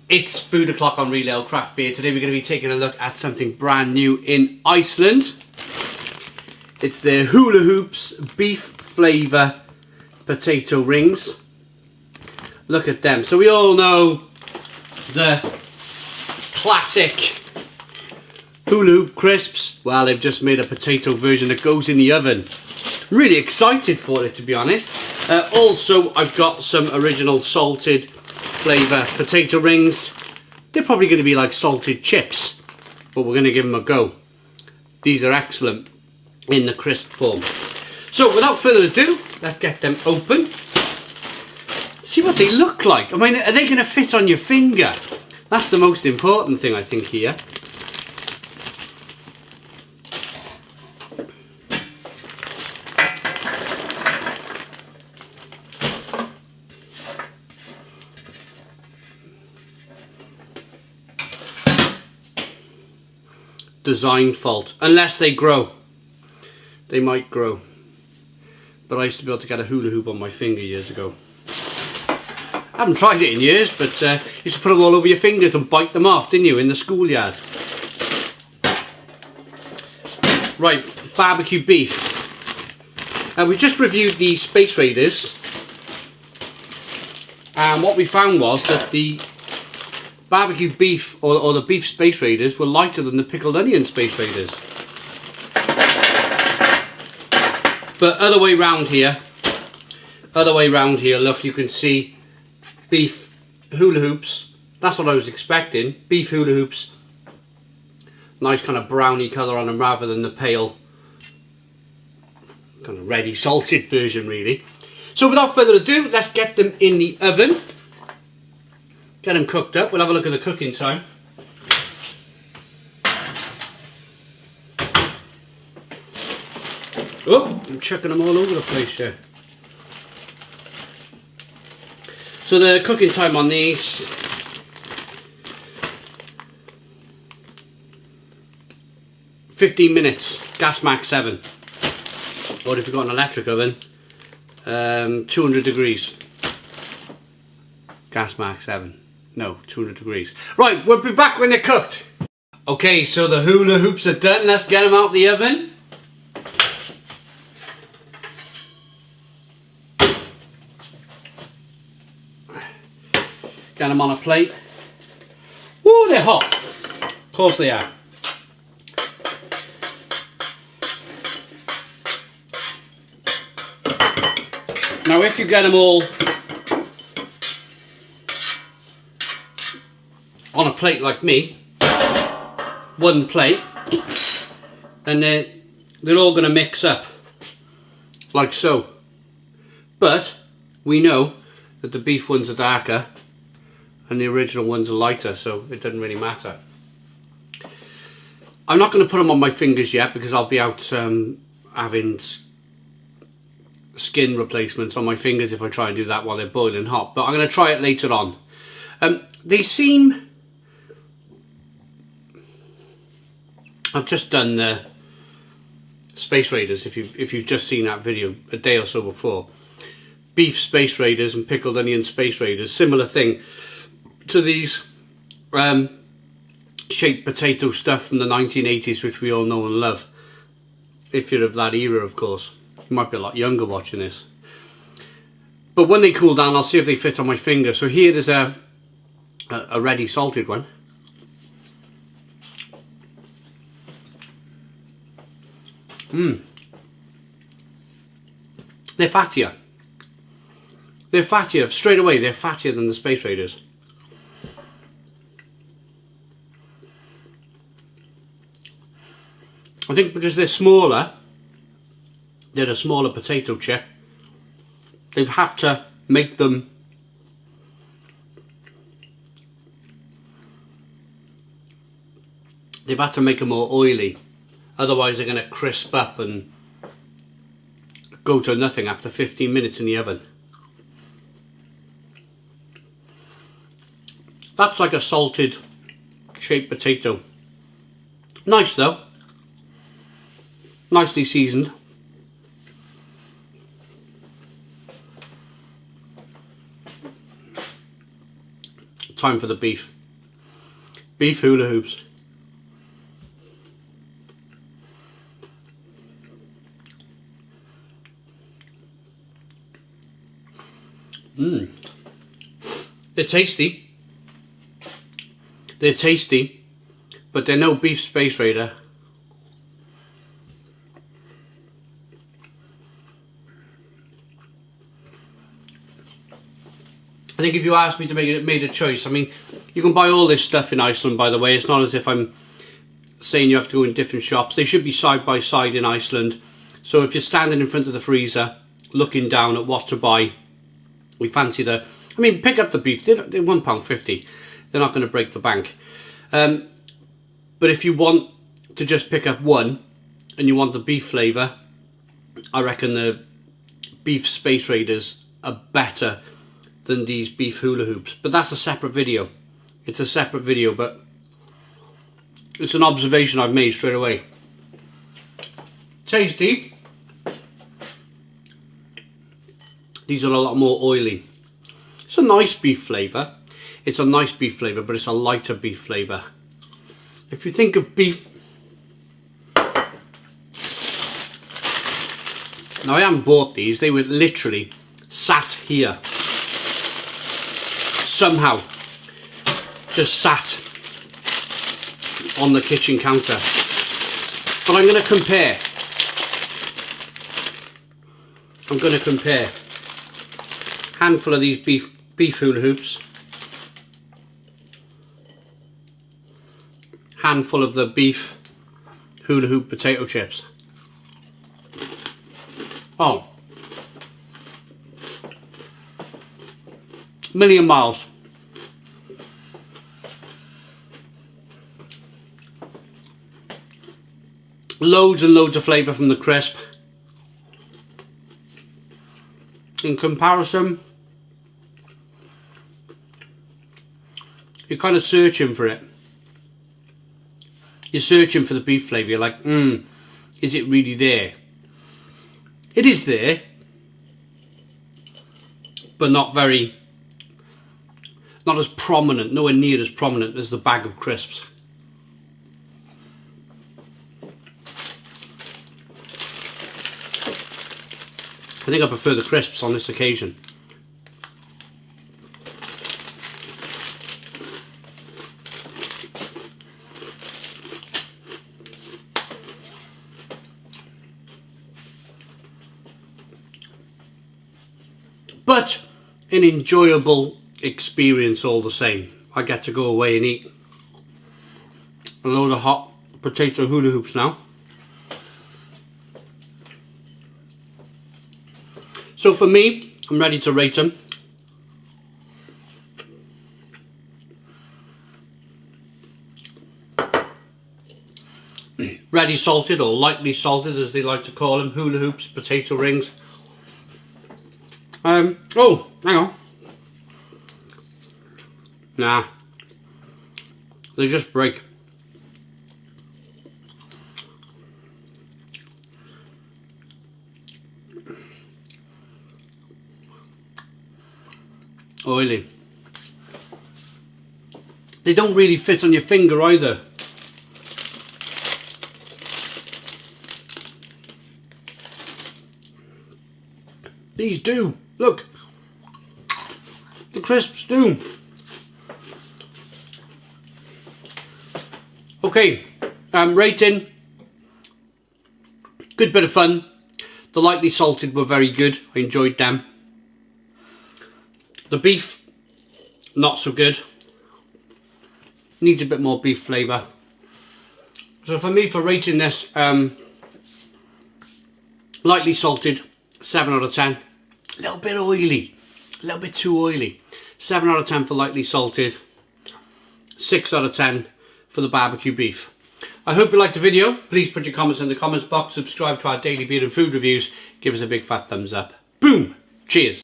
It's Food O'Clock on Real Ale Craft Beer. Today we're going to be taking a look at something brand new in Iceland. It's the Hula Hoops beef flavour potato rings. Look at them. So we all know the classic Hula Hoop crisps. Well, they've just made a potato version that goes in the oven. Really excited for it, to be honest. Also, I've got some original salted flavour potato rings. They're probably going to be like salted chips, but we're going to give them a go. These are excellent in the crisp form. So without further ado, let's get them open. See what they look like. I mean, are they going to fit on your finger? That's the most important thing, I think, here. Design fault, unless they grow. They might grow, but I used to be able to get a hula hoop on my finger years ago. I haven't tried it in years, but you used to put them all over your fingers and bite them off, didn't you, in the schoolyard? Right, barbecue beef. We just reviewed the Space Raiders, and what we found was that the barbecue beef, or the beef Space Raiders, were lighter than the pickled onion Space Raiders. But other way round here, look, you can see beef hula hoops. That's what I was expecting. Beef hula hoops. Nice kind of browny colour on them rather than the pale, kind of ready salted version, really. So without further ado, let's get them in the oven. Get them cooked up. We'll have a look at the cooking time. Oh, I'm chucking them all over the place here. So the cooking time on these, "15 minutes, gas max 7. Or if you've got an electric oven, 200 degrees, gas max 7. No, 200 degrees. Right, we'll be back when they're cooked. Okay, so the hula hoops are done. Let's get them out the oven. Get them on a plate. Woo, they're hot. Of course they are. Now if you get them all on a plate like me, one plate, then they're all going to mix up like so. But we know that the beef ones are darker and the original ones are lighter, so it doesn't really matter. I'm not going to put them on my fingers yet because I'll be out having skin replacements on my fingers if I try and do that while they're boiling hot, but I'm going to try it later on. They seem... I've just done the Space Raiders, if you've just seen that video a day or so before. Beef Space Raiders and pickled onion Space Raiders, similar thing to these shaped potato stuff from the 1980s, which we all know and love. If you're of that era, of course. You might be a lot younger watching this. But when they cool down, I'll see if they fit on my finger. So here there's a ready salted one. They're fattier. They're fattier. Straight away, they're fattier than the Space Raiders. I think because they're smaller, they're a smaller potato chip, they've had to make them more oily. Otherwise they're going to crisp up and go to nothing after 15 minutes in the oven. That's like a salted shaped potato. Nice though. Nicely seasoned. Time for the beef. beef hula hoops. They're tasty. They're tasty, but they're no beef Space Raider. I think if you asked me to make a choice, I mean, you can buy all this stuff in Iceland, by the way. It's not as if I'm saying you have to go in different shops. They should be side by side in Iceland. So if you're standing in front of the freezer, looking down at what to buy, we fancy the... I mean, pick up the beef. They're £1.50. They're not going to break the bank. But if you want to just pick up one, and you want the beef flavour, I reckon the beef Space Raiders are better than these beef hula hoops. But that's a separate video. It's a separate video, but it's an observation I've made straight away. Tasty. These are a lot more oily. It's a nice beef flavour. It's a nice beef flavour, but it's a lighter beef flavour. If you think of beef... Now, I haven't bought these. They were literally sat here. Somehow. Just sat on the kitchen counter. But I'm going to compare. I'm going to compare. Handful of these beef hula hoops. Handful of the beef hula hoop potato chips. Oh. Million miles. Loads and loads of flavour from the crisp. In comparison, you're kind of searching for it. You're searching for the beef flavour. You're like, is it really there? It is there, but not as prominent, nowhere near as prominent as the bag of crisps. I think I prefer the crisps on this occasion. But an enjoyable experience all the same. I get to go away and eat a load of hot potato hula hoops now. So for me, I'm ready to rate them. Ready salted, or lightly salted as they like to call them, hula hoops, potato rings. Oh, hang on. Nah. They just break. Oily. They don't really fit on your finger either. These do. Look. The crisps do. Okay. Rating. Good bit of fun. The lightly salted were very good. I enjoyed them. The beef, not so good. Needs a bit more beef flavour. So for me, for rating this, lightly salted, 7 out of 10. A little bit oily, a little bit too oily. 7 out of 10 for lightly salted, 6 out of 10 for the barbecue beef. I hope you liked the video. Please put your comments in the comments box, subscribe to our daily beer and food reviews, give us a big fat thumbs up. Boom! Cheers!